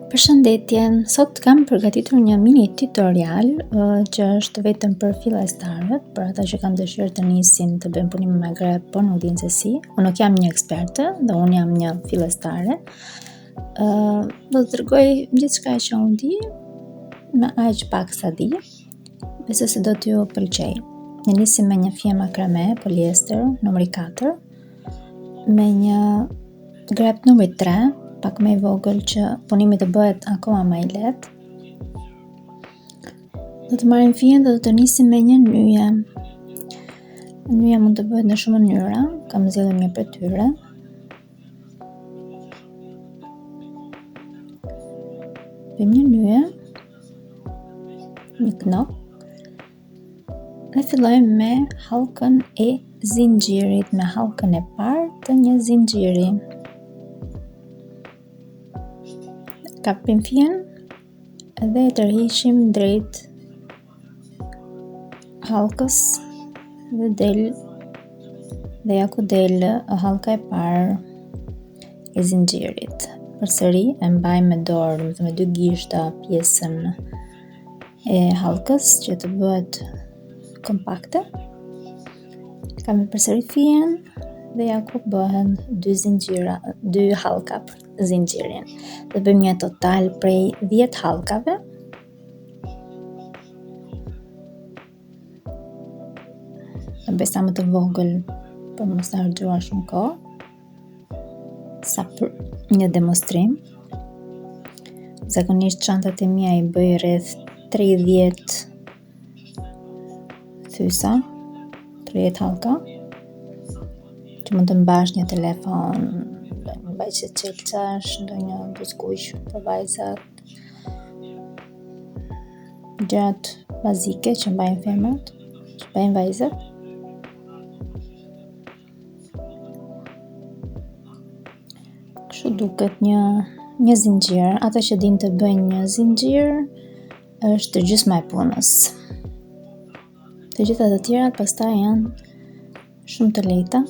Përshëndetje, sot kam përgatitur një mini tutorial që është vetëm për fillestarët, për ata që kanë dëshirë të nisin të bëjnë punime me grep, por nuk dinë se si. Unë nuk jam një eksperte dhe unë jam një fillestare. Do të tregoj gjithçka që unë di, me aq pak sa di, besoj se do t'ju pëlqej. Ne nisim me një finë makrame poliester numri 4, me një grep numri 3, pak më i vogël që punimi të bëhet akoma më i lehtë. Do të marrim fijën dhe do të nisim me një nyje. Nyja mund të bëhet në shumë mënyra, kam zgjedhur një prej tyre. Bëjmë një nyje, një knop, dhe fillojmë me hallkën e zinxhirit, me hallkën e parë të një zinxhiri. Kapim fijën dhe e tërhiqim drejt hallkës dhe ja ku del hallka e parë e zinxhirit. Përsëri e mbajmë me dorë, me dy gishta, pjesën e hallkës që të bëhet kompakte. Kapim përsëri fijën dhe ja ku bëhen dy hallka për zinxhirin. Dhe bëjmë një total prej 10 hallkave. Në besa më të vogël për mos të harxuar shumë kohë, sa për një demonstrim. Zakonisht çantat e mia i bëj rreth 30 thysa, 30 hallka, që mund të mbash një telefon, një mbajtje çelçash, ndonjë buzëkuq për vajzat, gjërat bazike që mbajnë femrat, që mbajnë vajzat. Kështu duket një zinxhir. Ata që dinë të bëjnë një zinxhir, është gjysma e punës. Të gjitha të tjerat pastaj janë shumë të lehta.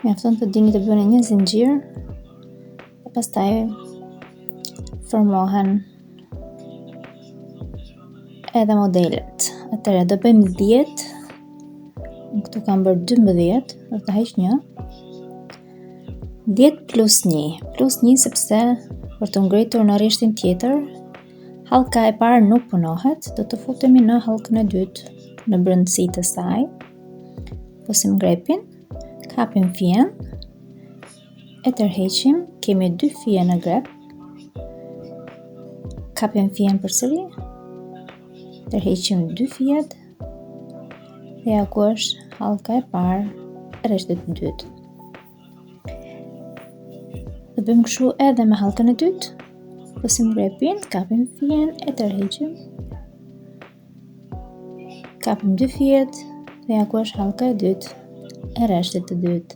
Mjafton të dini të bëni një zinxhir dhe pastaj formohen edhe modelet. Atëherë do bëjmë 10, këtu kam bërë 12, do të heq një. 10 plus 1 sepse për të ngritur në rishtin tjetër, hallka e parë nuk punohet, do të futemi në hallkën e dytë, në brendësi të saj. Posim grepin, kapim fijën, e tërheqim, kemi 2 fije në grep, kapim fijën përsëri, tërheqim 2 fijet, dhe ja ku është hallka e parë e rishtit të dytë. Dhe bëjmë kështu edhe me hallkën e dytë, posim grepin, kapim fijën, e tërheqim, kapim 2 fijet, dhe ja ku është hallka e dytë e rishtit të dytë.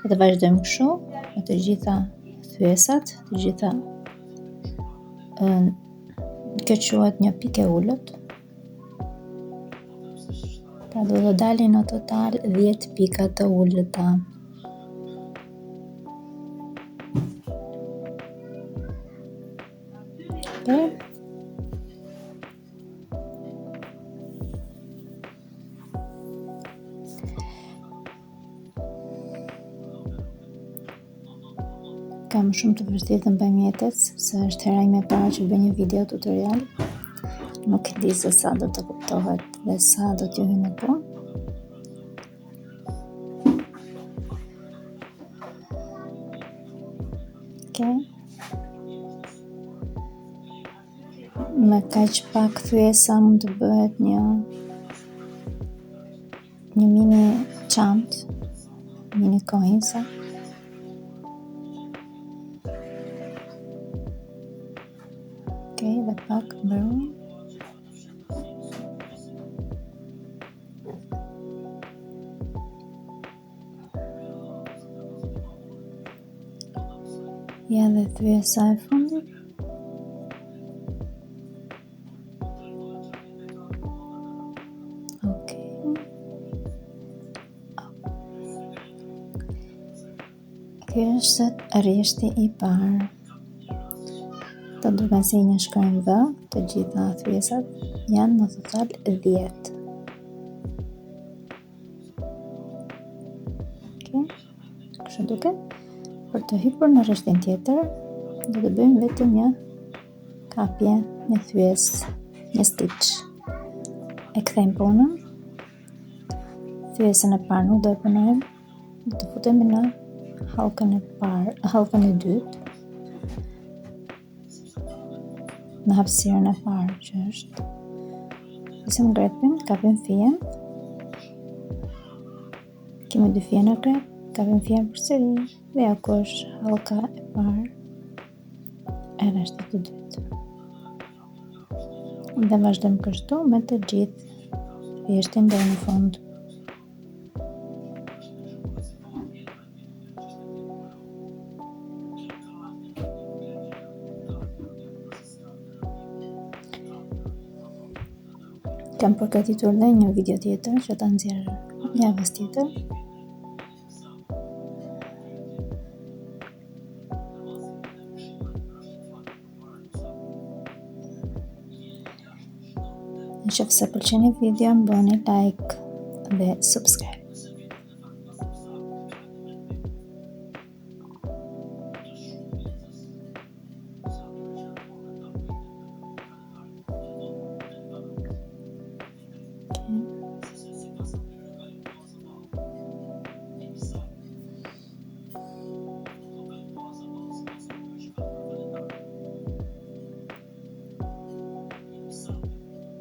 Dhe të vazhdojmë kështu me të gjitha thyesat, të gjitha kjo quhet një pikë e ulët. Pra do të dalin në total 10 pika të ulëta. Okay. Kam shumë të vështirë të mbaj mjetës, sepse është hera ime e parë që bëj një video tutorial. Nuk e di se sa do të kuptohet dhe sa do t'ju hyjë në punë. Okay. Me kaq pak thyesa mund të bëhet një mini çantë, mini kohësa. Dhe pak mbërun. Ja dhe thyesa e fundit. Kjo është rreshti I parë. Të duken si një shkronjë V, të gjitha thyesat janë në total 10. Kështu duket. Për të hyrë në rreshtin tjetër, do të bëjmë vetëm një kapje, një thyes, një stitch. E kthejmë punën. Thyesën e parë nuk do e punojmë, do të futemi në hallkën e parë, hallkën e dytë, në hapësirën e parë që është. Nisim grepin, kapim fijen. Kemi 2 fije në grep, kapim fijen përsëri dhe ako është hallka e parë e rreshtit të dytë. Dhe vazhdojmë kështu me të gjithë rreshtin deri në fund. Kam përgatitur dhe një video tjetër që ta nxjerr javës tjetër. Nëse pëlqeni video, bëni like dhe subscribe.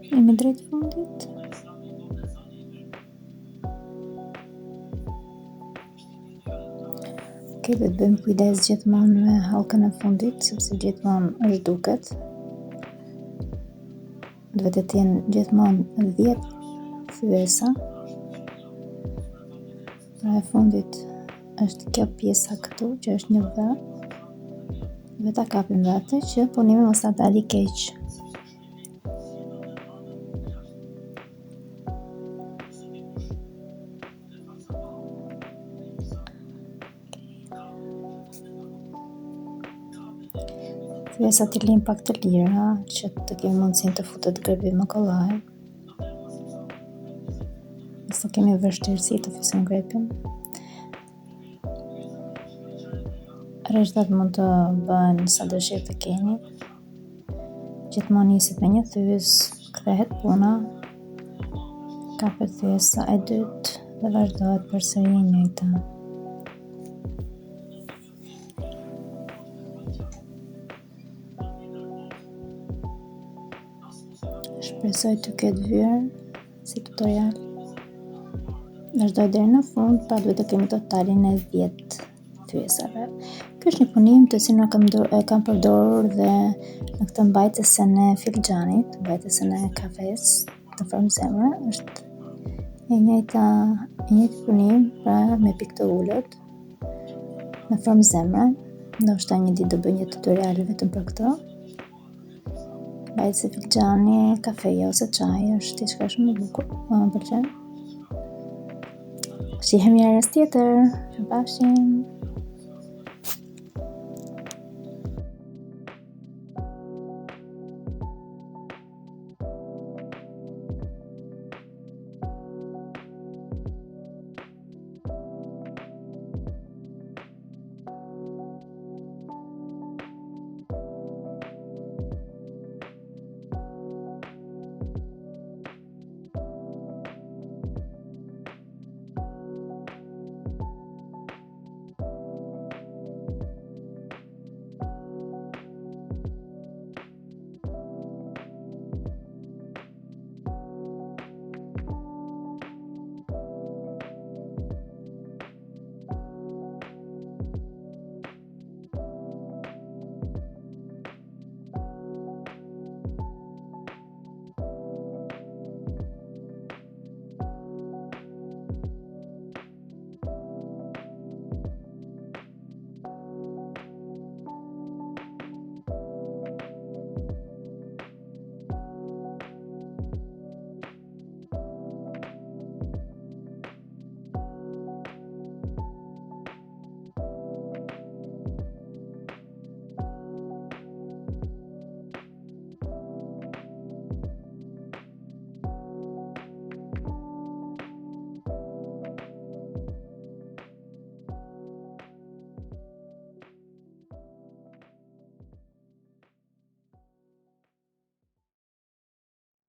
Jemi drejt fundit. Okej, do të bëjmë kujdes gjithmonë me hallkën e fundit, sepse gjithmonë është duket. Duhet të jenë gjithmonë 10 thyesa. Pra e fundit është kjo pjesa këtu, që është një V. Dhe ta kapim atë që punimi mos ta dalë keq. Thyesat I lejmë pak të lira që të kemi mundësinë të futet grepi më kollaj. Nëse kemi vështirësi të fusim grepin. Rreshtat mund të bëhen sa dëshirë të keni. Gjithmonë niset me një thyes, kthehet puna, kapet thyesa e dytë dhe vazhdohet përsëri e njëjta. Shpresoj të ketë vyer si tutorial. Vazhdoj deri në fund, pra duhet të kemi totalin e 10 thyesave. Ky është një punim të cilin e kam përdorur dhe në këtë mbajtësen e filxhanit, mbajtësen e kafes në formë zemre, është e njëjti punim, pra me pikë të ulët në formë zemre. Ndoshta një ditë do bëj një tutorial vetëm për këtë. Mbajtës e filxhani, kafeja ose çaji është diçka shumë e bukur, më pëlqen. Shihemi herës tjetër. Mirupafshim.